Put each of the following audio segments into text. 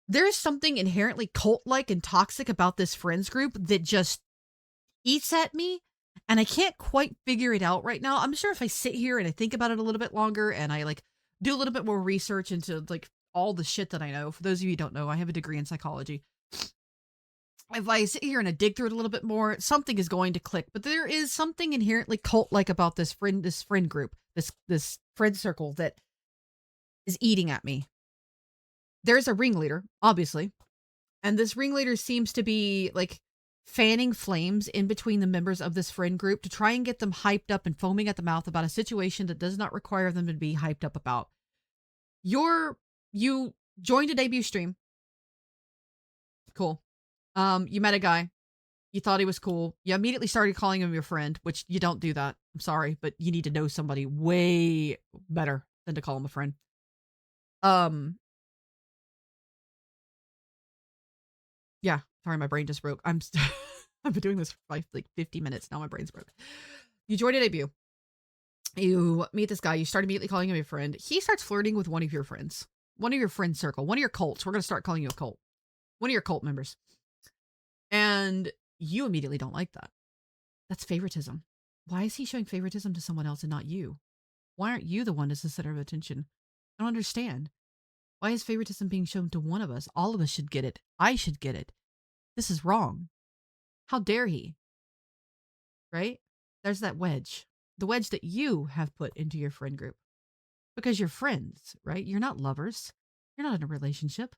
There's something inherently cult-like and toxic about this friends group that just eats at me, and I can't quite figure it out right now. I'm sure if I sit here and I think about it a little bit longer and I like do a little bit more research into like all the shit that I know. For those of you who don't know, I have a degree in psychology. If I sit here and I dig through it a little bit more, something is going to click. But there is something inherently cult-like about this friend group, this friend circle that is eating at me. There's a ringleader, obviously, and this ringleader seems to be like fanning flames in between the members of this friend group to try and get them hyped up and foaming at the mouth about a situation that does not require them to be hyped up about. You joined a debut stream. Cool. You met a guy. You thought he was cool. You immediately started calling him your friend, which you don't do that. I'm sorry, but you need to know somebody way better than to call him a friend. Um, yeah, sorry, my brain just broke. I've been doing this for like 50 minutes now. My brain's broke. You joined a debut. You meet this guy. You start immediately calling him your friend. He starts flirting with one of your friends, one of your friend circle, one of your cults. We're going to start calling you a cult. One of your cult members. And you immediately don't like that. That's favoritism. Why is he showing favoritism to someone else and not you? Why aren't you the one that's the center of attention? I don't understand. Why is favoritism being shown to one of us? All of us should get it. I should get it. This is wrong. How dare he? Right? There's that wedge. The wedge that you have put into your friend group. Because you're friends, right? You're not lovers. You're not in a relationship.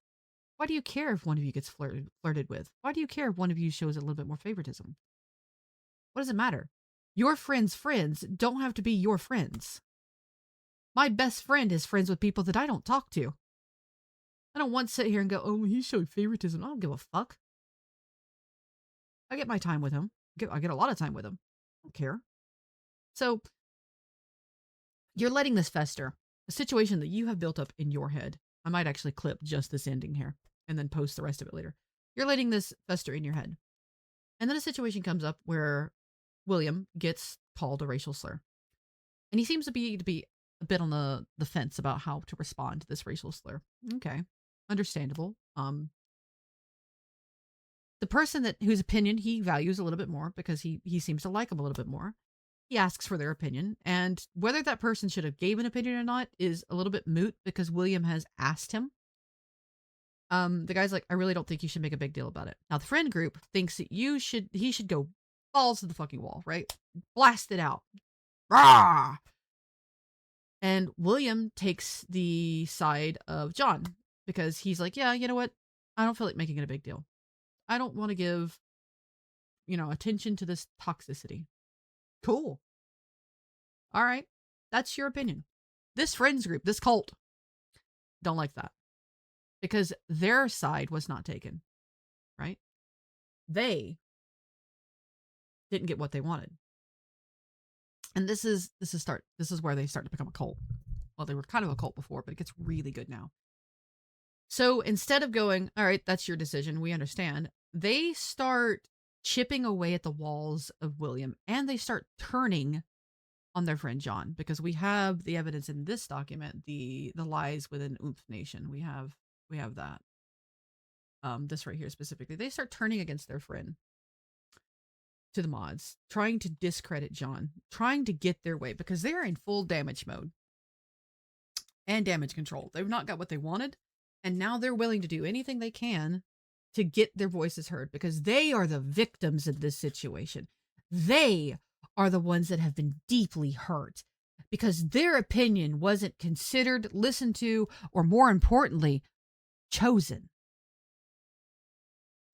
Why do you care if one of you gets flirted with? Why do you care if one of you shows a little bit more favoritism? What does it matter? Your friends' don't have to be your friends. My best friend is friends with people that I don't talk to. I don't once sit here and go, oh, he showed favoritism. I don't give a fuck. I get my time with him. I get a lot of time with him. I don't care. So you're letting this fester, a situation that you have built up in your head. I might actually clip just this ending here and then post the rest of it later. You're letting this fester in your head. And then a situation comes up where William gets called a racial slur. And he seems to be a bit on the fence about how to respond to this racial slur. Okay. Understandable. The person whose opinion he values a little bit more because he seems to like him a little bit more, he asks for their opinion, and whether that person should have gave an opinion or not is a little bit moot because William has asked him. The guy's like, I really don't think you should make a big deal about it. Now the friend group thinks that he should go balls to the fucking wall, right? Blast it out. Rah! And William takes the side of John because he's like, yeah, you know what? I don't feel like making it a big deal. I don't want to give, attention to this toxicity. Cool. All right. That's your opinion. This friends group, this cult, don't like that because their side was not taken, right? They didn't get what they wanted. And this is where they start to become a cult. Well, they were kind of a cult before, but it gets really good now. So instead of going, all right, that's your decision, we understand, they start chipping away at the walls of William and they start turning on their friend John because we have the evidence in this document, the lies within Oomph Nation. We have that. This right here specifically. They start turning against their friend to the mods, trying to discredit John, trying to get their way because they're in full damage mode and damage control. They've not got what they wanted, and now they're willing to do anything they can to get their voices heard because they are the victims in this situation. They are the ones that have been deeply hurt because their opinion wasn't considered, listened to, or more importantly, chosen.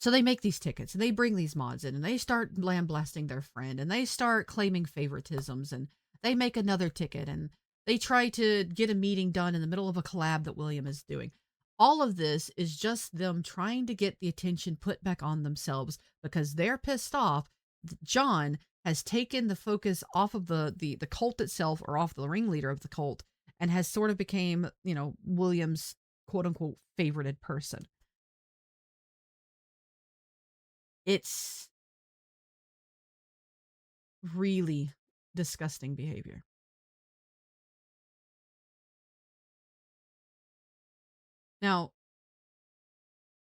So they make these tickets and they bring these mods in and they start blasting their friend and they start claiming favoritisms and they make another ticket and they try to get a meeting done in the middle of a collab that William is doing. All of this is just them trying to get the attention put back on themselves because they're pissed off. John has taken the focus off of the cult itself or off the ringleader of the cult and has sort of became, William's quote unquote favorited person. It's really disgusting behavior. Now,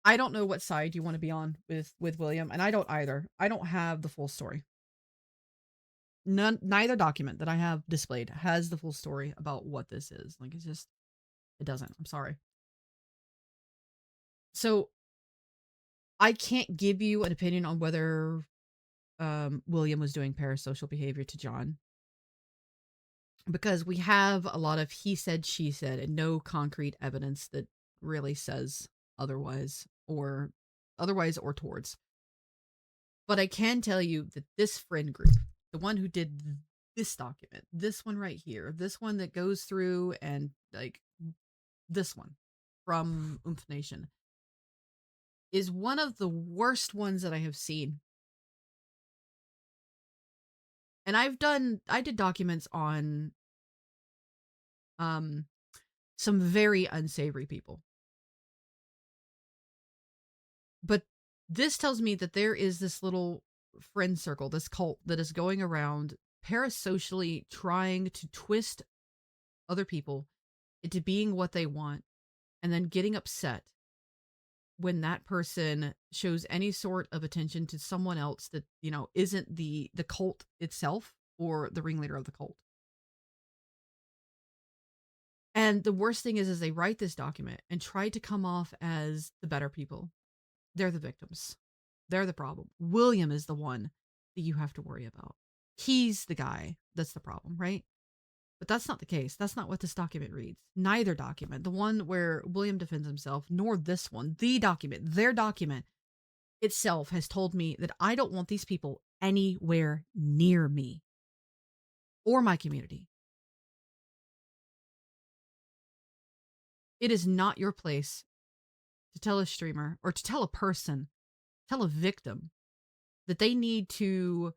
I don't know what side you want to be on with William, and I don't either. I don't have the full story. Neither document that I have displayed has the full story about what this is. Like, it doesn't. I'm sorry. So I can't give you an opinion on whether William was doing parasocial behavior to John, because we have a lot of he said, she said, and no concrete evidence that really says otherwise or towards. But I can tell you that this friend group, the one who did this document, this one right here, this one that goes through and like this one from Oomph Nation, is one of the worst ones that I have seen. And I did documents on some very unsavory people. But this tells me that there is this little friend circle, this cult that is going around parasocially trying to twist other people into being what they want and then getting upset when that person shows any sort of attention to someone else that, isn't the cult itself or the ringleader of the cult. And the worst thing is they write this document and try to come off as the better people. They're the victims. They're the problem. William is the one that you have to worry about. He's the guy that's the problem, right? But that's not the case. That's not what this document reads. Neither document, the one where William defends himself, nor this one, the document, their document itself has told me that I don't want these people anywhere near me or my community. It is not your place to tell a streamer or to tell a person, tell a victim that they need to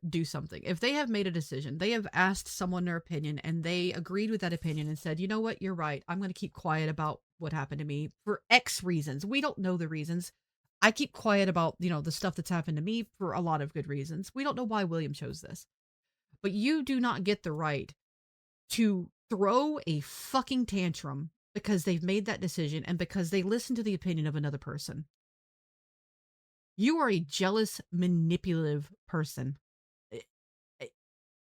do something. If they have made a decision, they have asked someone their opinion and they agreed with that opinion and said, you know what, you're right. I'm going to keep quiet about what happened to me for X reasons. We don't know the reasons. I keep quiet about, the stuff that's happened to me for a lot of good reasons. We don't know why William chose this. But you do not get the right to throw a fucking tantrum because they've made that decision and because they listen to the opinion of another person. You are a jealous, manipulative person.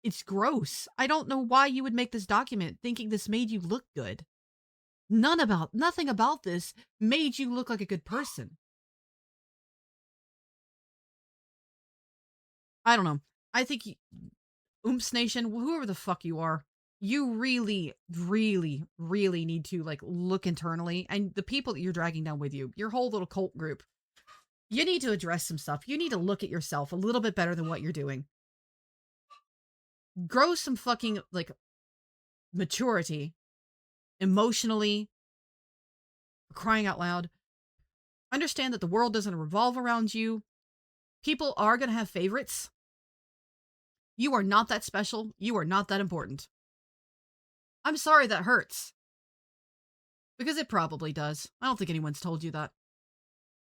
It's gross. I don't know why you would make this document thinking this made you look good. Nothing about this made you look like a good person. I don't know. I think Oomps Nation, whoever the fuck you are, you really, really, really need to look internally, and the people that you're dragging down with you, your whole little cult group, you need to address some stuff. You need to look at yourself a little bit better than what you're doing. Grow some fucking maturity, emotionally, crying out loud. Understand that the world doesn't revolve around you. People are going to have favorites. You are not that special. You are not that important. I'm sorry that hurts. Because it probably does. I don't think anyone's told you that.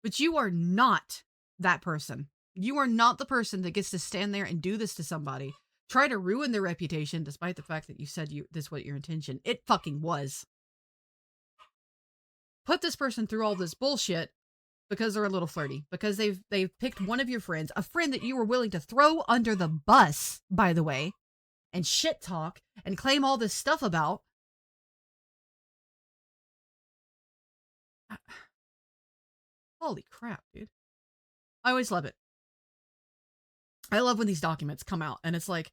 But you are not that person. You are not the person that gets to stand there and do this to somebody. Try to ruin their reputation despite the fact that you said this was your intention. It fucking was. Put this person through all this bullshit because they're a little flirty. Because they've picked one of your friends, a friend that you were willing to throw under the bus, by the way, and shit talk and claim all this stuff about. Holy crap, dude. I always love it. I love when these documents come out and it's like,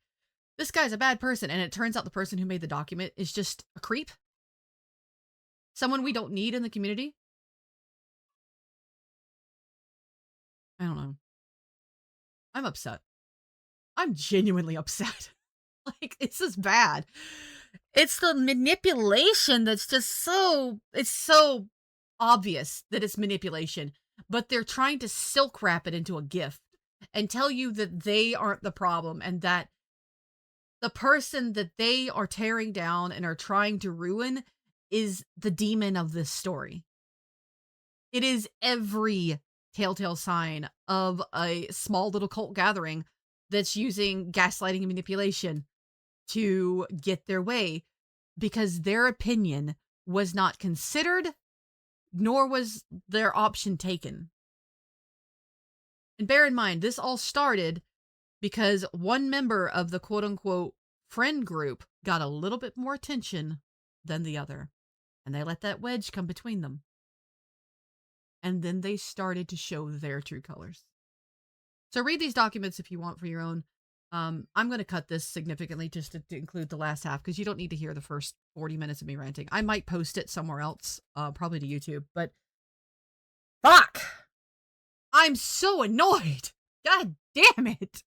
this guy's a bad person, and it turns out the person who made the document is just a creep. Someone we don't need in the community. I don't know. I'm upset. I'm genuinely upset. It's just bad. It's the manipulation that's just it's so obvious that it's manipulation, but they're trying to silk wrap it into a gift and tell you that they aren't the problem and that the person that they are tearing down and are trying to ruin is the demon of this story. It is every telltale sign of a small little cult gathering that's using gaslighting and manipulation to get their way because their opinion was not considered, nor was their option taken. And bear in mind, this all started because one member of the quote unquote friend group got a little bit more attention than the other. And they let that wedge come between them. And then they started to show their true colors. So read these documents if you want for your own. I'm going to cut this significantly just to include the last half because you don't need to hear the first 40 minutes of me ranting. I might post it somewhere else, probably to YouTube, but fuck! I'm so annoyed! God damn it!